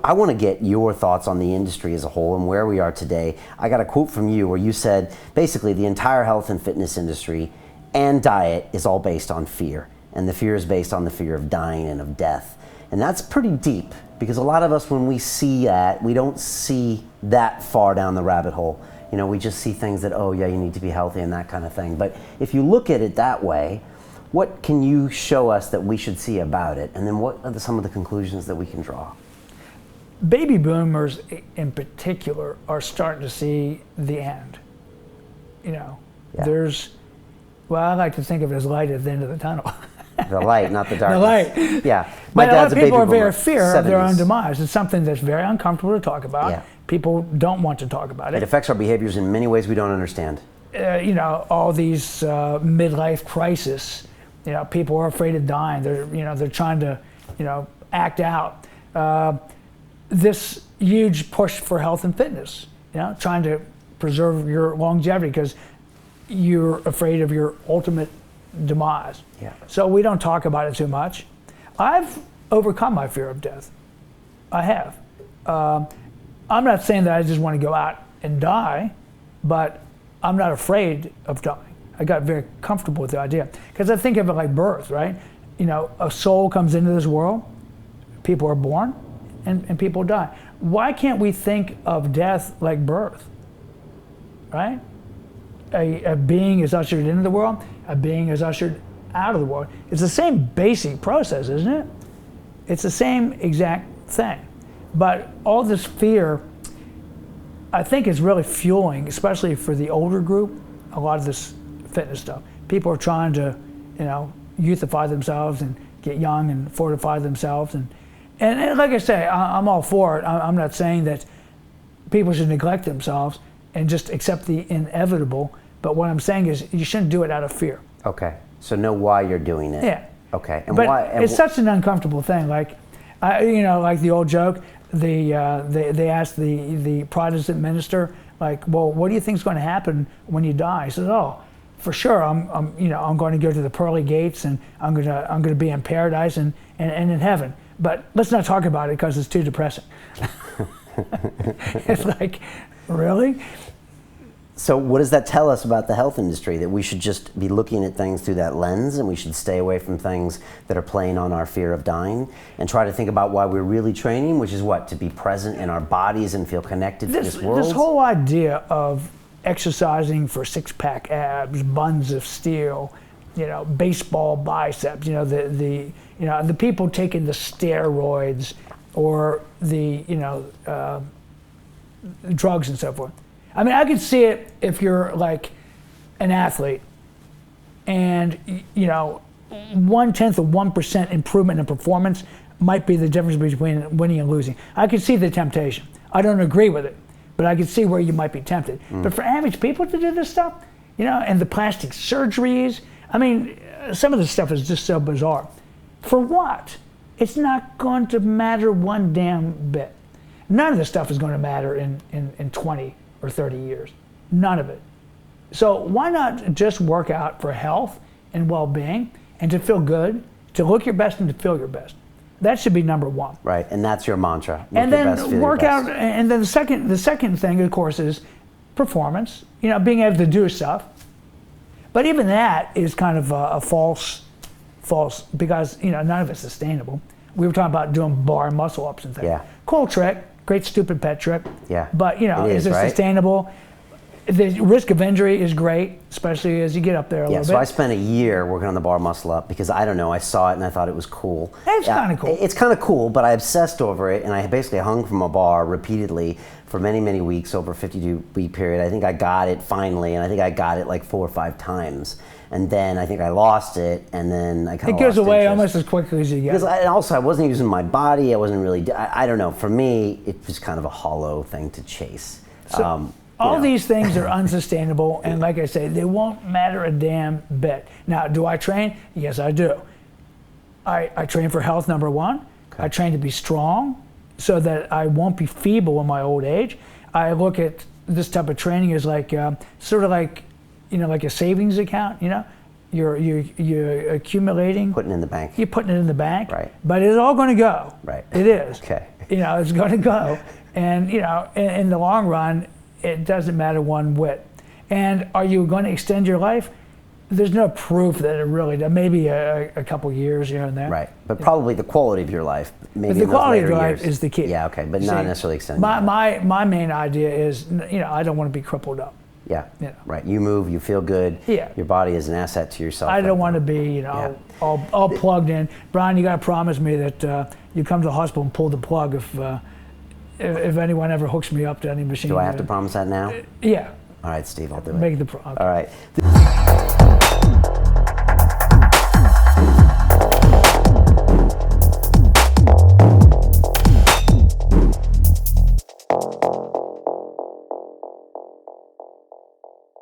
I want to get your thoughts on the industry as a whole and where we are today. I got a quote from you where you said, basically, the entire health and fitness industry and diet is all based on fear. And the fear is based on the fear of dying and of death. And that's pretty deep, because a lot of us, when we see that, we don't see that far down the rabbit hole. You know, we just see things that, oh yeah, you need to be healthy and that kind of thing. But if you look at it that way, what can you show us that we should see about it? And then what are some of the conclusions that we can draw? Baby boomers in particular are starting to see the end. You know, there's, well, I like to think of it as light at the end of the tunnel. The light, not the darkness. The light. Yeah. My dad's a baby boomer. But a lot of people are very fear of their own demise. It's something that's very uncomfortable to talk about. Yeah. People don't want to talk about it. It affects our behaviors in many ways we don't understand. You know, all these midlife crises. You know, people are afraid of dying. They're trying to, act out. This huge push for health and fitness. You know, trying to preserve your longevity because you're afraid of your ultimate demise. Yeah. So we don't talk about it too much. I've overcome my fear of death. I have. I'm not saying that I just want to go out and die, but I'm not afraid of dying. I got very comfortable with the idea. Because I think of it like birth, right? You know, a soul comes into this world, people are born, and people die. Why can't we think of death like birth, right? A being is ushered into the world, a being is ushered out of the world. It's the same basic process, isn't it? It's the same exact thing. But all this fear, I think, is really fueling, especially for the older group, a lot of this fitness stuff. People are trying to, youthify themselves and get young and fortify themselves. And like I say, I'm all for it. I'm not saying that people should neglect themselves and just accept the inevitable. But what I'm saying is you shouldn't do it out of fear. Okay. So know why you're doing it. Yeah. Okay. And but why? And it's such an uncomfortable thing. Like, like the old joke. They asked the Protestant minister, like, well, what do you think is going to happen when you die? He says, oh, for sure, I'm going to go to the pearly gates and I'm going to be in paradise and in heaven. But let's not talk about it because it's too depressing. It's like, really? So what does that tell us about the health industry? That we should just be looking at things through that lens, and we should stay away from things that are playing on our fear of dying, and try to think about why we're really training, which is what? To be present in our bodies and feel connected to this world? This whole idea of exercising for six-pack abs, buns of steel, baseball biceps, the people taking the steroids or the, drugs and so forth. I mean, I could see it if you're like an athlete and, 0.1% improvement in performance might be the difference between winning and losing. I could see the temptation. I don't agree with it, but I could see where you might be tempted. But for average people to do this stuff, and the plastic surgeries, I mean, some of this stuff is just so bizarre. For what? It's not going to matter one damn bit. None of this stuff is going to matter in 20 or 30 years. None of it. So why not just work out for health and well-being and to feel good, to look your best and to feel your best? That should be number one. Right, and that's your mantra. And then work out, and then the second thing, of course, is performance, being able to do stuff. But even that is kind of a false, because, none of it's sustainable. We were talking about doing bar and muscle ups and things. Yeah. Cool trick. Great stupid pet trick. Yeah. But is it sustainable? The risk of injury is great, especially as you get up there a little bit. Yeah, so I spent a year working on the bar muscle up because I don't know, I saw it and I thought it was cool. It's kind of cool. It's kind of cool, but I obsessed over it and I basically hung from a bar repeatedly for many, many weeks over a 52-week period. I think I got it finally, and I think I got it like 4 or 5 times. And then I think I lost it, and then I kind of lost it. It goes away almost as quickly as you get it. And also, I wasn't using my body. I wasn't really, I don't know. For me, it was kind of a hollow thing to chase. So all these things are unsustainable, and like I say, they won't matter a damn bit. Now, do I train? Yes, I do. I train for health, number one. Okay. I train to be strong so that I won't be feeble in my old age. I look at this type of training as like, sort of like, like a savings account, you're accumulating. Putting in the bank. You're putting it in the bank. Right. But it's all going to go. Right. It is. Okay. it's going to go. And, in the long run, it doesn't matter one whit. And are you going to extend your life? There's no proof that it really does. Maybe a couple years here and there. Right, but probably the quality of your life. Maybe But the quality of your years. life is the key. Yeah, okay, but not necessarily extending. My main idea is, I don't want to be crippled up. Yeah, right. You move, you feel good. Yeah. Your body is an asset to yourself. I don't want to be, all plugged in. Brian, you got to promise me that you come to the hospital and pull the plug if anyone ever hooks me up to any machine. Do I have to promise that now? Yeah. All right, Steve, I'll do it. Make the promise. All right.